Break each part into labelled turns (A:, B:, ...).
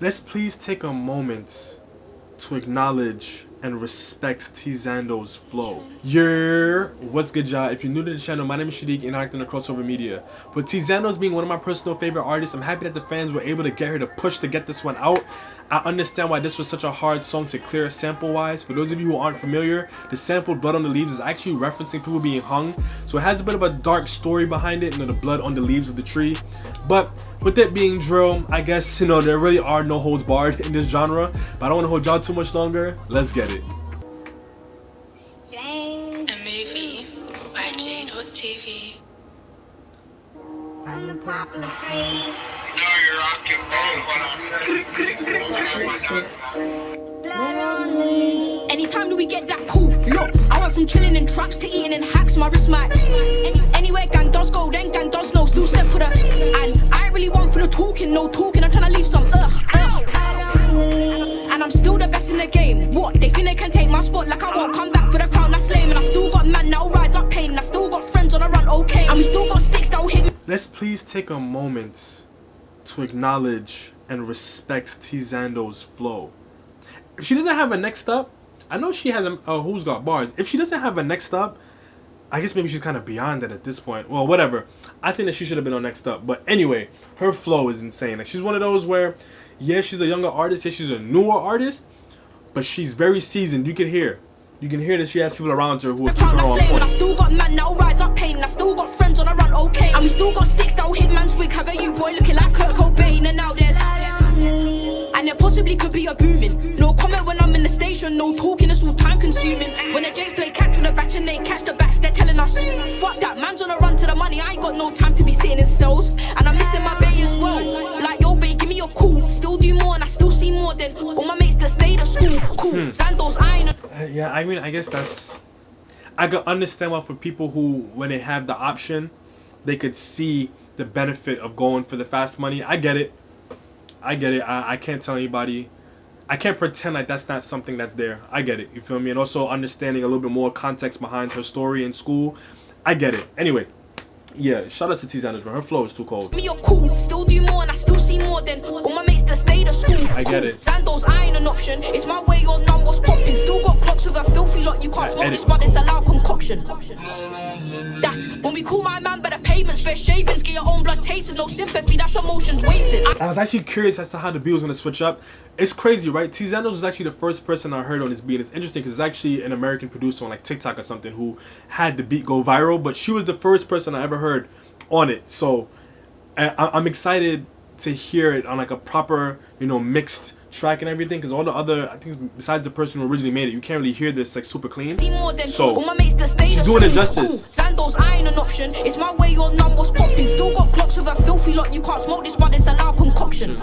A: Let's please take a moment to acknowledge and respect TeeZandos' flow. What's good, y'all? If you're new to the channel, my name is Shadiq and I'm acting on KRXOVR Media. With TeeZandos being one of my personal favorite artists, I'm happy that the fans were able to get her to push to get this one out. I understand why this was such a hard song to clear sample-wise. For those of you who aren't familiar, the sample Blood on the Leaves is actually referencing people being hung. So it has a bit of a dark story behind it, the blood on the leaves of the tree. But with it being drill, I guess, there really are no holds barred in this genre. But I don't want to hold y'all too much longer. Let's get it.
B: A movie by d.ovrkll.
C: From the poplar tree. Blood on the leaves.
D: Anytime do we get that cool? Look, I went from chilling in traps to eating in hacks. My wrist might anywhere gang does go, then gang does know. Still step with her, and I ain't really one for the talking, no talking. I'm trying to leave some and I'm still the best in the game. What? They think they can take my spot like I won't come back for the crown. That's lame. And I still got man now rise up pain. I still got friends on the run, okay. And we still got sticks that'll hit me.
A: Let's please take a moment to acknowledge and respect TeeZandos' flow. If she doesn't have a next up, I know she has a Who's Got Bars. If she doesn't have a next up, I guess maybe she's kind of beyond that at this point. Well, whatever. I think that she should have been on next up. But anyway, her flow is insane. Like, she's one of those where, yeah, she's a younger artist, yeah, she's a newer artist, but she's very seasoned. You can hear that she has people around her who are keeping her on point.
D: I still got man now rise up pain. I still got friends on the run, okay. And we still got sticks that'll hit man's wig. Have a you boy looking like Kurt Cobain, and now there's and there possibly could be a booming. No comment when I'm in the station, no talking, it's all time consuming. When the Jakes play catch with the batch and they catch the batch, they're telling us, fuck that, man's on a run to the money. I ain't got no time to be sitting in cells. And I'm missing my bae as well. Like, yo bae, give me your cool. Still do more and I still see more than all my mates that stayed at school. Cool, Zandos, I ain't
A: yeah, I mean, I guess I could understand why for people who, when they have the option, they could see the benefit of going for the fast money. I get it. I can't tell anybody. I can't pretend like that's not something that's there. I get it. You feel me? And also understanding a little bit more context behind her story in school. I get it. Anyway, yeah, shout out to TeeZandos, bro. Her flow is too cold.
D: Me, you're cool. Still do more and I still see more than all my mates that stayed at school.
A: I get it.
D: Zandos, I ain't an option. It's my way or none. What's popping? Still got clocks with a filthy lot. You can't smoke this, but it's a loud concoction. That's when we call my man by the pavements. Fair shavings, get your own blood tasted. No sympathy, that's emotions wasted.
A: I was actually curious as to how the beat was going to switch up. It's crazy, right? TeeZandos was actually the first person I heard on this beat. It's interesting because it's actually an American producer on like TikTok or something who had the beat go viral, but she was the first person I ever heard on it. So I'm excited to hear it on like a proper, mixed track and everything, because all the other, I think besides the person who originally made it, you can't really hear this like super clean. So she's doing it justice.
D: Zandos, I ain't an option. It's my way or none. What's popping? Still got clocks with a filthy lot. You can't smoke this, but it's a loud concoction.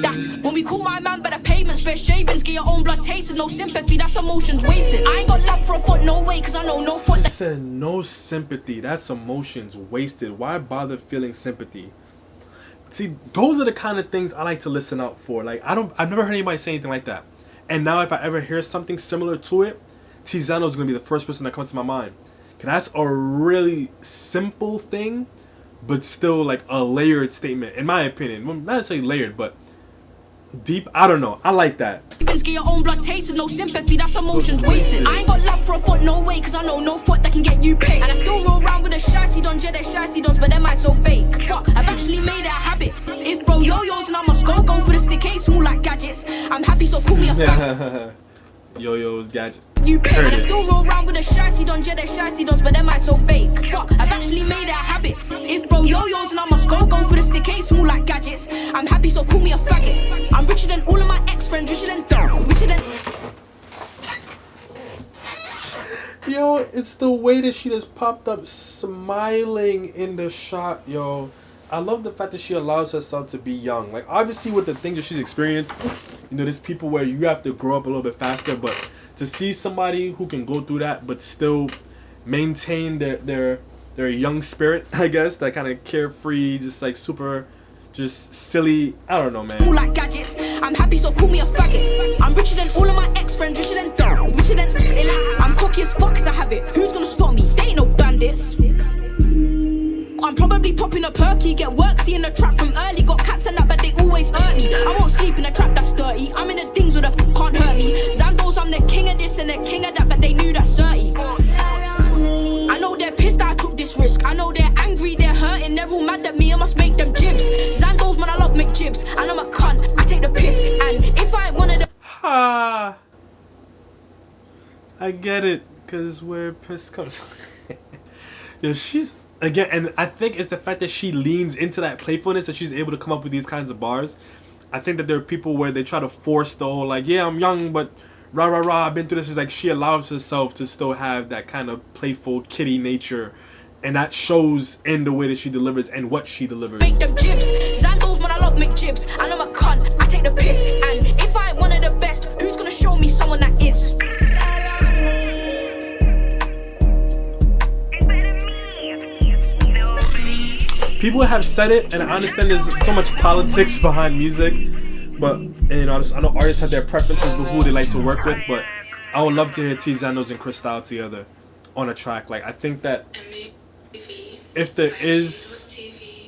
D: That's when we call my man by the pavements. Fair shavings, get your own blood tasted. No sympathy, that's emotions wasted. I ain't got love for a foot, no way, cause I know no foot.
A: Said no sympathy, that's emotions wasted. Why bother feeling sympathy? See, those are the kind of things I like to listen out for. Like, I've never heard anybody say anything like that. And now if I ever hear something similar to it, TeeZandos is going to be the first person that comes to my mind. Cause that's a really simple thing, but still like a layered statement, in my opinion. Well, not necessarily layered, but deep. I don't know. I like that.
D: Get your own blood tasted, no sympathy, that's emotions wasted. I ain't got love for a foot, no way, cause I know no foot that can get you paid. And I still roll around with the shicey dons, yeah, they're shicey dons, but they might so bake. Fuck, I've actually made it a habit. If bro yo-yos and I must go for the stick, ain't small like gadgets. I'm happy, so call me a fag.
A: Yo-yos, gadget.
D: You pay, and I still roll around with the shicey dons, yeah, they're shicey dons, but they might so bake. Fuck, I've actually made it a habit. If bro yo-yos and I must go for the stick, ain't small like gadgets. I'm happy, so call me a faggot. I'm richer than all of my ex-friends, richer than
A: Yo, it's the way that she just popped up smiling in the shot, yo. I love the fact that she allows herself to be young. Like, obviously with the things that she's experienced, there's people where you have to grow up a little bit faster, but to see somebody who can go through that but still maintain their young spirit, I guess, that kind of carefree, just like super, just silly, I don't know, man.
D: Like gadgets, I'm happy, so call me a faggot. I'm richer than all of my ex-friends, richer than I'm cocky as fuck cause I have it. Who's gonna stop me? They ain't no bandits. I'm probably popping a perky, get work, seeing the trap from early. Got cats and that, but they always early. I won't and I'm a cunt. I take the piss, and if I ain't one of the
A: Ha! I get it, cause where piss comes. Yo, she's again, and I think it's the fact that she leans into that playfulness that she's able to come up with these kinds of bars. I think that there are people where they try to force the whole like, yeah, I'm young, but rah rah rah, I've been through this. It's like she allows herself to still have that kind of playful kitty nature, and that shows in the way that she delivers and what she delivers.
D: make them jibs. Zandos, man, I love McJibs, and I'm a cunt. I take the piss, and if I ain't one of the best, who's gonna show me someone that is?
A: People have said it, and I understand there's so much politics behind music, but you know, I know artists have their preferences with who they like to work with, but I would love to hear TeeZandos and Freestyle together on a track. Like, I think that if there is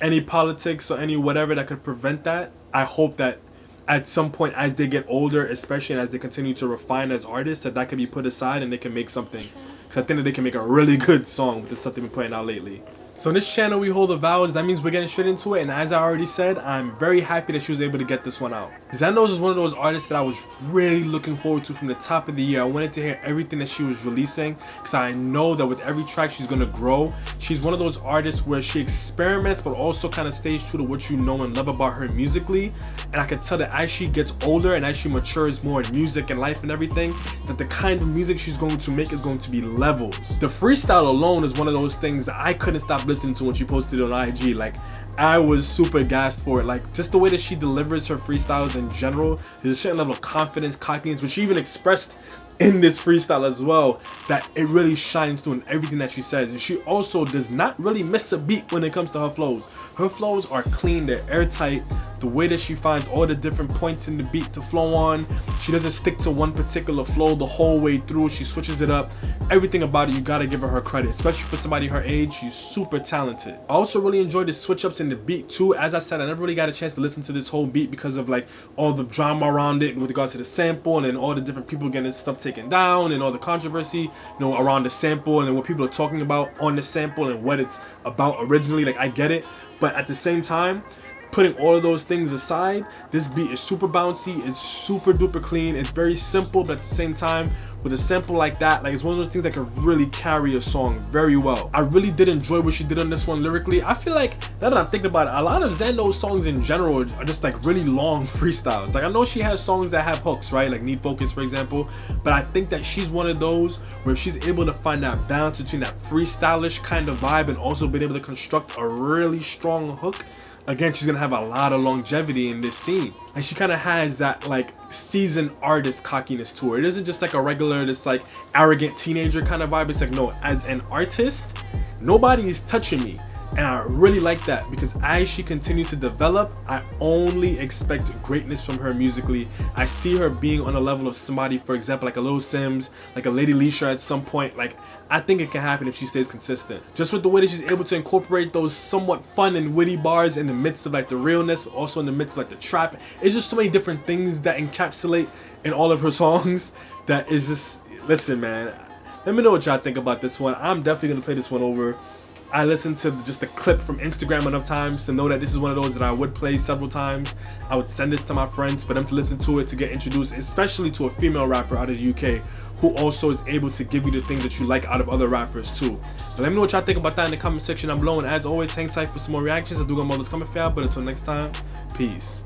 A: any politics or any whatever that could prevent that, I hope that at some point as they get older, especially and as they continue to refine as artists, that could be put aside and they can make something. Because I think that they can make a really good song with the stuff they've been putting out lately. So in this channel, we hold the vows. That means we're getting straight into it. And as I already said, I'm very happy that she was able to get this one out. Zandos is one of those artists that I was really looking forward to from the top of the year. I wanted to hear everything that she was releasing because I know that with every track she's going to grow. She's one of those artists where she experiments but also kind of stays true to what you know and love about her musically. And I can tell that as she gets older and as she matures more in music and life and everything, that the kind of music she's going to make is going to be levels. The freestyle alone is one of those things that I couldn't stop listening to when she posted it on IG. Like, I was super gassed for it. Like, just the way that she delivers her freestyles in general, there's a certain level of confidence, cockiness, which she even expressed in this freestyle as well, that it really shines through in everything that she says. And she also does not really miss a beat when it comes to her flows. Her flows are clean, they're airtight. The way that she finds all the different points in the beat to flow on, she doesn't stick to one particular flow the whole way through. She switches it up. Everything about it, you gotta give her credit, especially for somebody her age. She's super talented. I also really enjoyed the switch ups in the beat too. As I said, I never really got a chance to listen to this whole beat because of like all the drama around it with regards to the sample and then all the different people getting this stuff taken down and all the controversy, you know, around the sample and then what people are talking about on the sample and what it's about originally. Like, I get it, but at the same time, putting all of those things aside, this beat is super bouncy, it's super duper clean, it's very simple, but at the same time, with a sample like that, like, it's one of those things that can really carry a song very well. I really did enjoy what she did on this one lyrically. I feel like, now that I'm thinking about it, a lot of Zandos songs in general are just like really long freestyles. Like, I know she has songs that have hooks, right? Like Need Focus, for example, but I think that she's one of those where she's able to find that balance between that freestylish kind of vibe and also being able to construct a really strong hook. Again, she's gonna have a lot of longevity in this scene, and she kind of has that like seasoned artist cockiness to her. It isn't just like a regular, this like arrogant teenager kind of vibe. It's like, no, as an artist, nobody is touching me. And I really like that because as she continues to develop, I only expect greatness from her musically. I see her being on a level of somebody, for example, like a Lil Sims, like a Lady Leisha at some point. Like, I think it can happen if she stays consistent. Just with the way that she's able to incorporate those somewhat fun and witty bars in the midst of like the realness, but also in the midst of like the trap. It's just so many different things that encapsulate in all of her songs that is just, listen, man, let me know what y'all think about this one. I'm definitely gonna play this one over. I listened to just a clip from Instagram enough times to know that this is one of those that I would play several times. I would send this to my friends for them to listen to it, to get introduced, especially to a female rapper out of the UK who also is able to give you the things that you like out of other rappers too. But let me know what y'all think about that in the comment section down below. And as always, hang tight for some more reactions. I do got more that's coming for y'all, but until next time, peace.